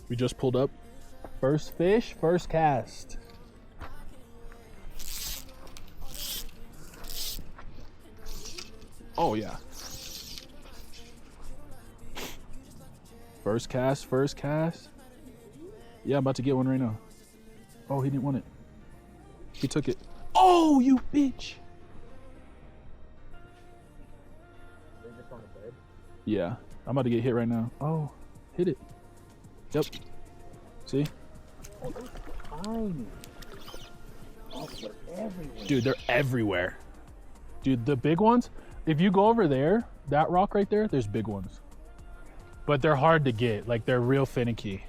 We just pulled up. First fish, first cast. Oh yeah. First cast, first cast. Yeah, I'm about to get one right now. Oh, he didn't want it. He took it. Oh, you bitch. Yeah, I'm about to get hit right now. Oh, hit it. Yep. See? Oh, they're tiny. Oh, they're everywhere. Dude, they're everywhere. Dude, the big ones, if you go over there, that rock right there, there's big ones. But they're hard to get. Like, they're real finicky.